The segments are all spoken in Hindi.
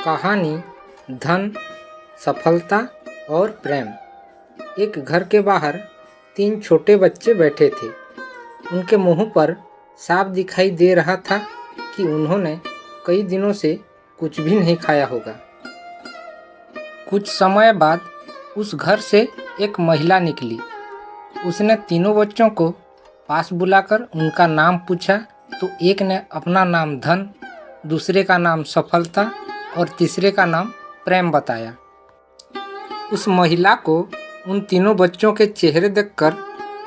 कहानी धन, सफलता और प्रेम। एक घर के बाहर 3 छोटे बच्चे बैठे थे। उनके मुंह पर साफ दिखाई दे रहा था कि उन्होंने कई दिनों से कुछ भी नहीं खाया होगा। कुछ समय बाद उस घर से एक महिला निकली। उसने तीनों बच्चों को पास बुलाकर उनका नाम पूछा तो एक ने अपना नाम धन, दूसरे का नाम सफलता और तीसरे का नाम प्रेम बताया। उस महिला को उन तीनों बच्चों के चेहरे देखकर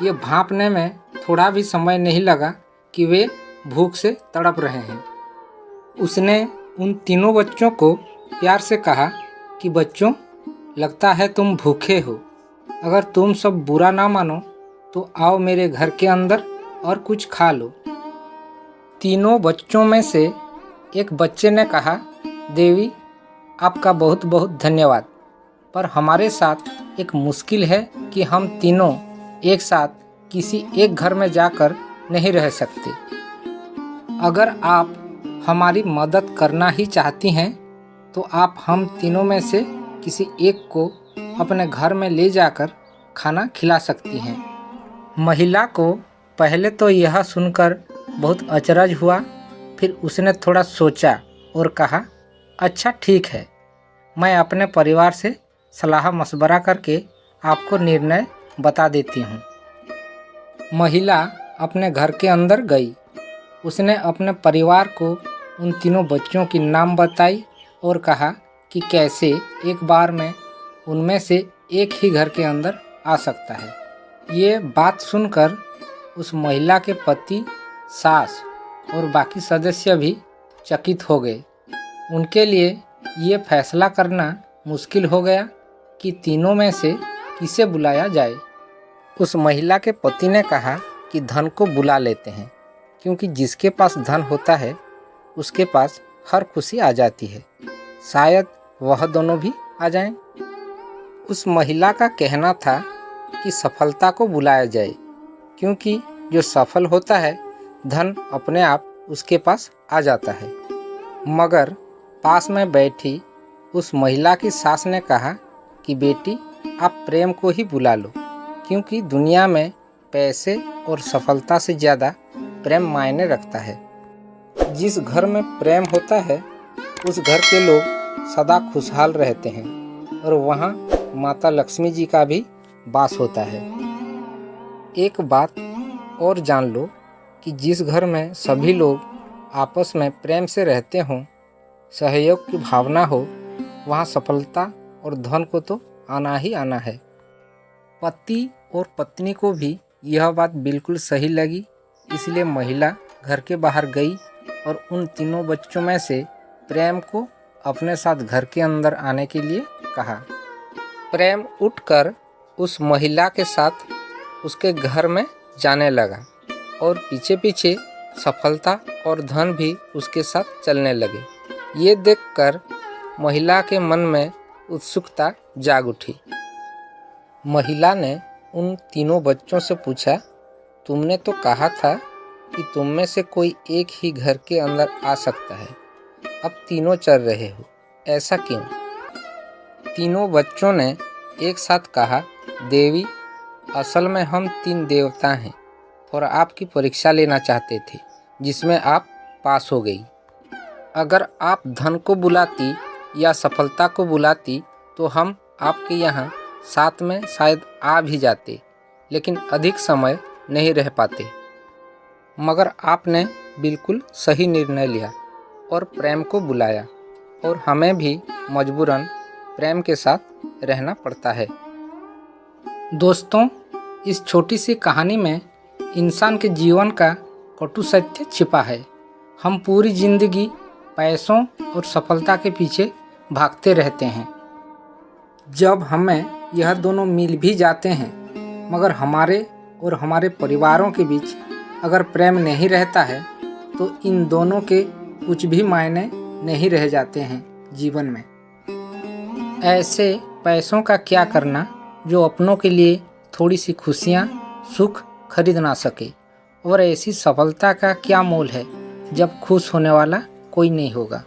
ये भांपने में थोड़ा भी समय नहीं लगा कि वे भूख से तड़प रहे हैं। उसने उन तीनों बच्चों को प्यार से कहा कि बच्चों, लगता है तुम भूखे हो। अगर तुम सब बुरा ना मानो तो आओ मेरे घर के अंदर और कुछ खा लो। तीनों बच्चों में से एक बच्चे ने कहा, देवी, आपका बहुत बहुत धन्यवाद, पर हमारे साथ एक मुश्किल है कि हम तीनों एक साथ किसी एक घर में जाकर नहीं रह सकते। अगर आप हमारी मदद करना ही चाहती हैं तो आप हम तीनों में से किसी एक को अपने घर में ले जाकर खाना खिला सकती हैं। महिला को पहले तो यह सुनकर बहुत अचरज हुआ, फिर उसने थोड़ा सोचा और कहा, अच्छा ठीक है, मैं अपने परिवार से सलाह मशवरा करके आपको निर्णय बता देती हूँ। महिला अपने घर के अंदर गई। उसने अपने परिवार को उन तीनों बच्चों की नाम बताई और कहा कि कैसे एक बार में उनमें से एक ही घर के अंदर आ सकता है। ये बात सुनकर उस महिला के पति, सास और बाकी सदस्य भी चकित हो गए। उनके लिए ये फैसला करना मुश्किल हो गया कि तीनों में से किसे बुलाया जाए। उस महिला के पति ने कहा कि धन को बुला लेते हैं, क्योंकि जिसके पास धन होता है उसके पास हर खुशी आ जाती है। शायद वह दोनों भी आ जाएं। उस महिला का कहना था कि सफलता को बुलाया जाए, क्योंकि जो सफल होता है धन अपने आप उसके पास आ जाता है। मगर पास में बैठी उस महिला की सास ने कहा कि बेटी, आप प्रेम को ही बुला लो, क्योंकि दुनिया में पैसे और सफलता से ज़्यादा प्रेम मायने रखता है। जिस घर में प्रेम होता है उस घर के लोग सदा खुशहाल रहते हैं और वहाँ माता लक्ष्मी जी का भी वास होता है। एक बात और जान लो कि जिस घर में सभी लोग आपस में प्रेम से रहते हों, सहयोग की भावना हो, वहाँ सफलता और धन को तो आना ही आना है। पति और पत्नी को भी यह बात बिल्कुल सही लगी, इसलिए महिला घर के बाहर गई और उन तीनों बच्चों में से प्रेम को अपने साथ घर के अंदर आने के लिए कहा। प्रेम उठकर उस महिला के साथ उसके घर में जाने लगा और पीछे पीछे सफलता और धन भी उसके साथ चलने लगे। ये देखकर महिला के मन में उत्सुकता जाग उठी। महिला ने उन तीनों बच्चों से पूछा, तुमने तो कहा था कि तुम में से कोई एक ही घर के अंदर आ सकता है, अब तीनों चल रहे हो, ऐसा क्यों? तीनों बच्चों ने एक साथ कहा, देवी, असल में हम 3 देवता हैं और आपकी परीक्षा लेना चाहते थे, जिसमें आप पास हो गई। अगर आप धन को बुलाती या सफलता को बुलाती तो हम आपके यहाँ साथ में शायद आ भी जाते, लेकिन अधिक समय नहीं रह पाते। मगर आपने बिल्कुल सही निर्णय लिया और प्रेम को बुलाया, और हमें भी मजबूरन प्रेम के साथ रहना पड़ता है। दोस्तों, इस छोटी सी कहानी में इंसान के जीवन का कटु सत्य छिपा है। हम पूरी जिंदगी पैसों और सफलता के पीछे भागते रहते हैं। जब हमें यह दोनों मिल भी जाते हैं, मगर हमारे और हमारे परिवारों के बीच अगर प्रेम नहीं रहता है तो इन दोनों के कुछ भी मायने नहीं रह जाते हैं जीवन में। ऐसे पैसों का क्या करना जो अपनों के लिए थोड़ी सी खुशियाँ, सुख खरीद ना सके, और ऐसी सफलता का क्या मोल है जब खुश होने वाला कोई नहीं होगा।